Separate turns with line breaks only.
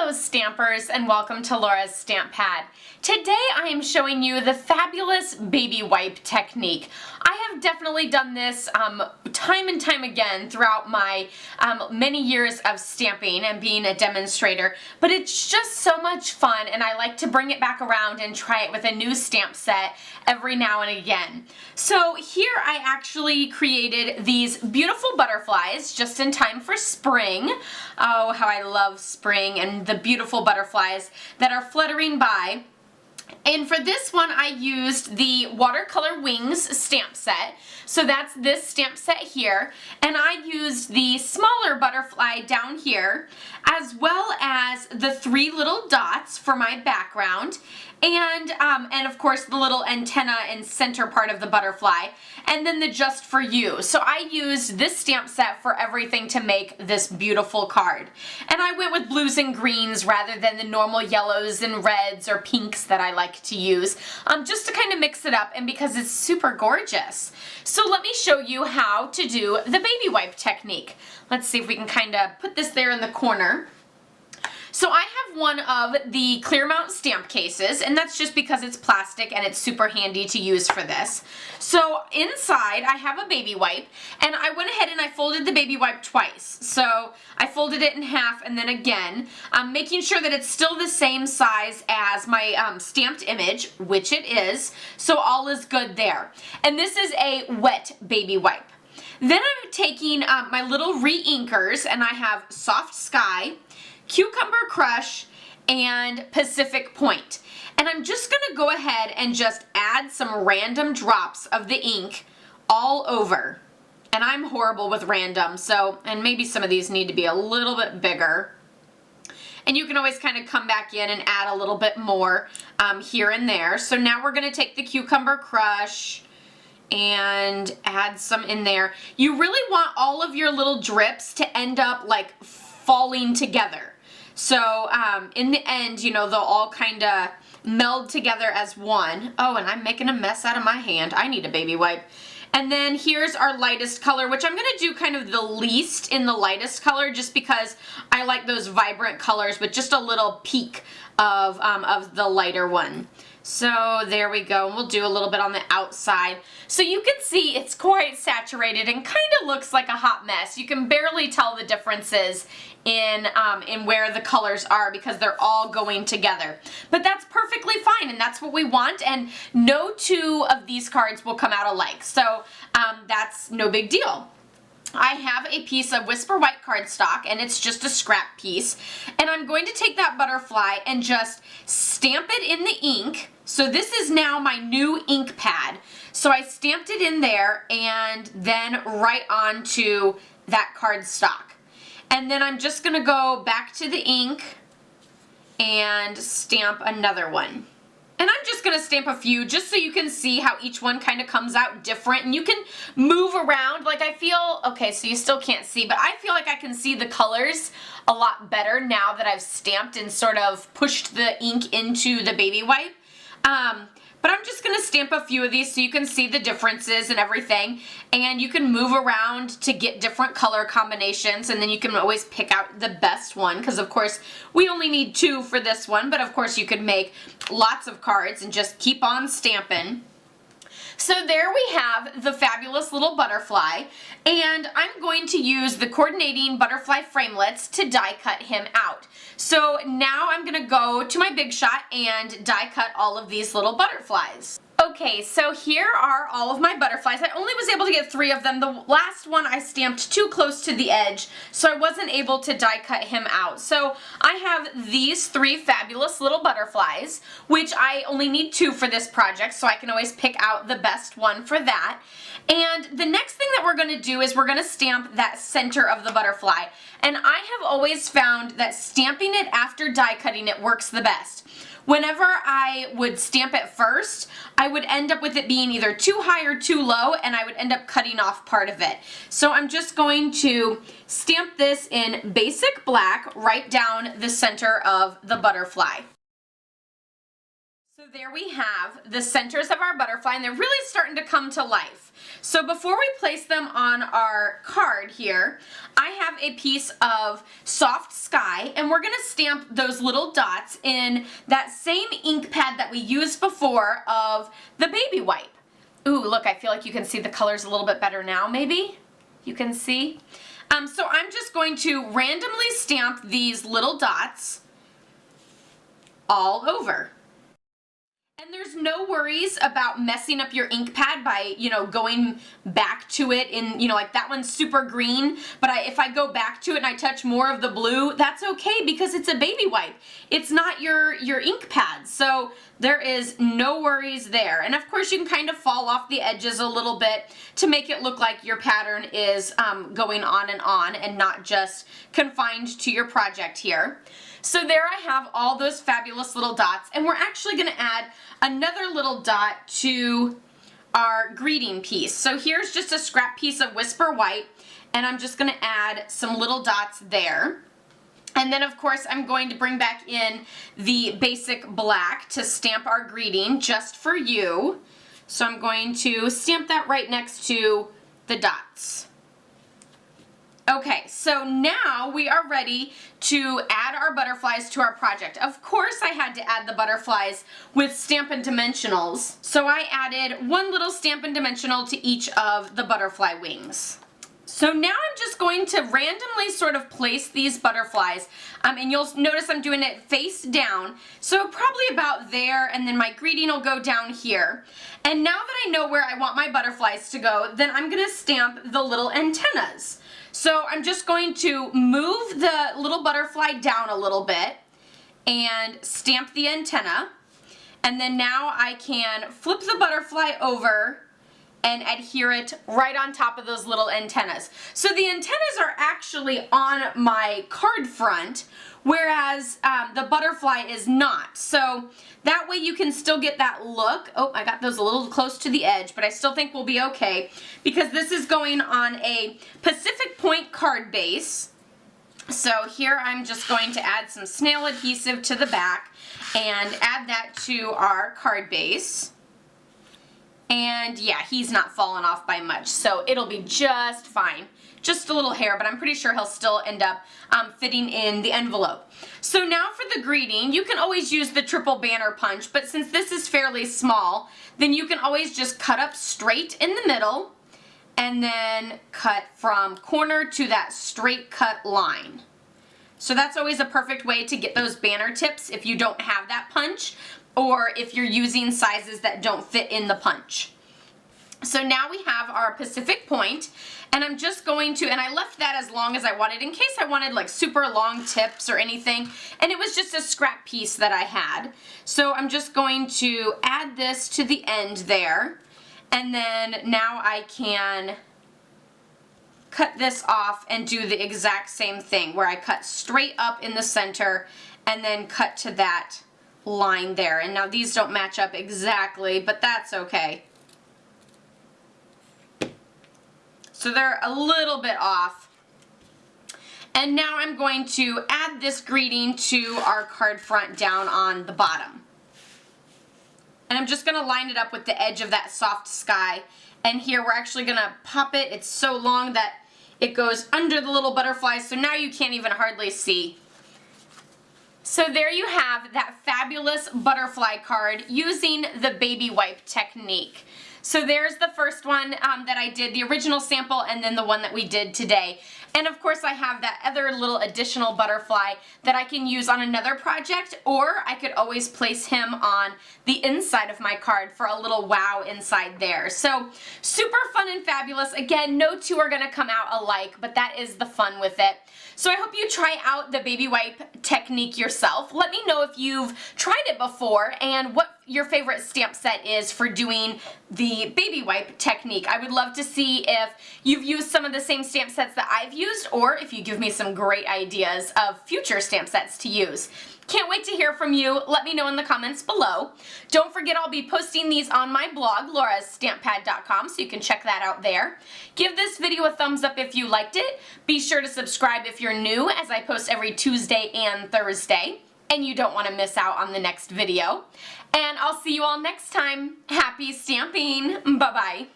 Hello Stampers, and welcome to Laura's Stamp Pad. Today I am showing you the fabulous baby wipe technique. I have definitely done this time and time again throughout my many years of stamping and being a demonstrator, but it's just so much fun and I like to bring it back around and try it with a new stamp set every now and again. So here I actually created these beautiful butterflies just in time for spring. Oh, how I love spring and the beautiful butterflies that are fluttering by. And for this one, I used the Watercolor Wings stamp set. So that's this stamp set here. And I used the smaller butterfly down here, as well as the 3 little dots for my background. And of course the little antenna and center part of the butterfly. And then the Just For You. So I used this stamp set for everything to make this beautiful card. And I went with blues and greens rather than the normal yellows and reds or pinks that I like to use, just to kind of mix it up and because it's super gorgeous. So let me show you how to do the baby wipe technique. Let's see if we can kind of put this there in the corner. So I have one of the clear mount stamp cases, and that's just because it's plastic and it's super handy to use for this. So inside I have a baby wipe, and I went ahead and I folded the baby wipe twice. So I folded it in half and then again, making sure that it's still the same size as my stamped image, which it is, so all is good there. And this is a wet baby wipe. Then I'm taking my little re-inkers, and I have Soft Sky, Cucumber Crush, and Pacific Point. And I'm just going to go ahead and just add some random drops of the ink all over. And I'm horrible with random, so, and maybe some of these need to be a little bit bigger. And you can always kind of come back in and add a little bit more here and there. So now we're going to take the Cucumber Crush and add some in there. You really want all of your little drips to end up like falling together. So in the end, you know, they'll all kind of meld together as one. Oh, and I'm making a mess out of my hand. I need a baby wipe. And then here's our lightest color, which I'm going to do kind of the least in the lightest color just because I like those vibrant colors, but just a little peak of the lighter one. So there we go, and we'll do a little bit on the outside. So you can see it's quite saturated and kind of looks like a hot mess. You can barely tell the differences in where the colors are because they're all going together. But that's perfectly fine, and that's what we want, and no 2 of these cards will come out alike. So that's no big deal. I have a piece of Whisper White cardstock, and it's just a scrap piece, and I'm going to take that butterfly and just stamp it in the ink. So this is now my new ink pad. So I stamped it in there and then right onto that cardstock. And then I'm just going to go back to the ink and stamp another one. And I'm just going to stamp a few just so you can see how each one kind of comes out different. And you can move around. Like I feel, okay, so you still can't see, but I feel like I can see the colors a lot better now that I've stamped and sort of pushed the ink into the baby wipe. But I'm just going to stamp a few of these so you can see the differences and everything. And you can move around to get different color combinations, and then you can always pick out the best one because of course we only need 2 for this one, but of course you could make lots of cards and just keep on stamping. So there we have the fabulous little butterfly, and I'm going to use the coordinating butterfly framelits to die cut him out. So now I'm going to go to my Big Shot and die cut all of these little butterflies. Okay, so here are all of my butterflies. I only was able to get 3 of them. The last one I stamped too close to the edge, so I wasn't able to die cut him out. So I have these 3 fabulous little butterflies, which I only need 2 for this project, so I can always pick out the best one for that. And the next thing that we're going to do is we're going to stamp that center of the butterfly. And I have always found that stamping it after die cutting it works the best. Whenever I would stamp it first, I would end up with it being either too high or too low, and I would end up cutting off part of it. So I'm just going to stamp this in basic black right down the center of the butterfly. So there we have the centers of our butterfly, and they're really starting to come to life. So before we place them on our card here, I have a piece of soft sky, and we're gonna stamp those little dots in that same ink pad that we used before of the baby wipe. Ooh, look, I feel like you can see the colors a little bit better now, maybe? You can see? So I'm just going to randomly stamp these little dots all over. And there's no worries about messing up your ink pad by, going back to it in, like that one's super green, but if I go back to it and I touch more of the blue, that's okay because it's a baby wipe. It's not your ink pad, so there is no worries there. And of course you can kind of fall off the edges a little bit to make it look like your pattern is going on and not just confined to your project here. So there I have all those fabulous little dots, and we're actually going to add another little dot to our greeting piece. So here's just a scrap piece of Whisper White, and I'm just going to add some little dots there. And then of course I'm going to bring back in the basic black to stamp our greeting just for you. So I'm going to stamp that right next to the dots. Okay, so now we are ready to add our butterflies to our project. Of course I had to add the butterflies with Stampin' Dimensionals. So I added one little Stampin' Dimensional to each of the butterfly wings. So now I'm just going to randomly sort of place these butterflies, and you'll notice I'm doing it face down, so probably about there, and then my greeting will go down here. And now that I know where I want my butterflies to go, then I'm going to stamp the little antennas. So I'm just going to move the little butterfly down a little bit and stamp the antenna, and then now I can flip the butterfly over and adhere it right on top of those little antennas. So the antennas are actually on my card front, whereas the butterfly is not. So that way you can still get that look. Oh, I got those a little close to the edge, but I still think we'll be okay because this is going on a Pacific Point card base. So here I'm just going to add some snail adhesive to the back and add that to our card base. And yeah, he's not falling off by much, so it'll be just fine. Just a little hair, but I'm pretty sure he'll still end up fitting in the envelope. So now for the greeting, you can always use the triple banner punch, but since this is fairly small, then you can always just cut up straight in the middle and then cut from corner to that straight cut line. So that's always a perfect way to get those banner tips if you don't have that punch, or if you're using sizes that don't fit in the punch. So now we have our Pacific Point, and I'm just going to, and I left that as long as I wanted in case I wanted like super long tips or anything, and it was just a scrap piece that I had. So I'm just going to add this to the end there, and then now I can cut this off and do the exact same thing where I cut straight up in the center and then cut to that line there. And now these don't match up exactly, but that's okay. So they're a little bit off. And now I'm going to add this greeting to our card front down on the bottom. And I'm just going to line it up with the edge of that soft sky. And here we're actually going to pop it. It's so long that it goes under the little butterflies, so now you can't even hardly see. So there you have that fabulous butterfly card using the baby wipe technique. So there's the first one that I did, the original sample, and then the one that we did today. And of course I have that other little additional butterfly that I can use on another project, or I could always place him on the inside of my card for a little wow inside there. So super fun and fabulous. Again, no two are gonna come out alike, but that is the fun with it. So I hope you try out the baby wipe technique yourself. Let me know if you've tried it before and what your favorite stamp set is for doing the baby wipe technique. I would love to see if you've used some of the same stamp sets that I've used, or if you give me some great ideas of future stamp sets to use. Can't wait to hear from you. Let me know in the comments below. Don't forget I'll be posting these on my blog, laurastamppad.com, so you can check that out there. Give this video a thumbs up if you liked it. Be sure to subscribe if you're new, as I post every Tuesday and Thursday. and you don't want to miss out on the next video. And I'll see you all next time. Happy stamping! Bye-bye!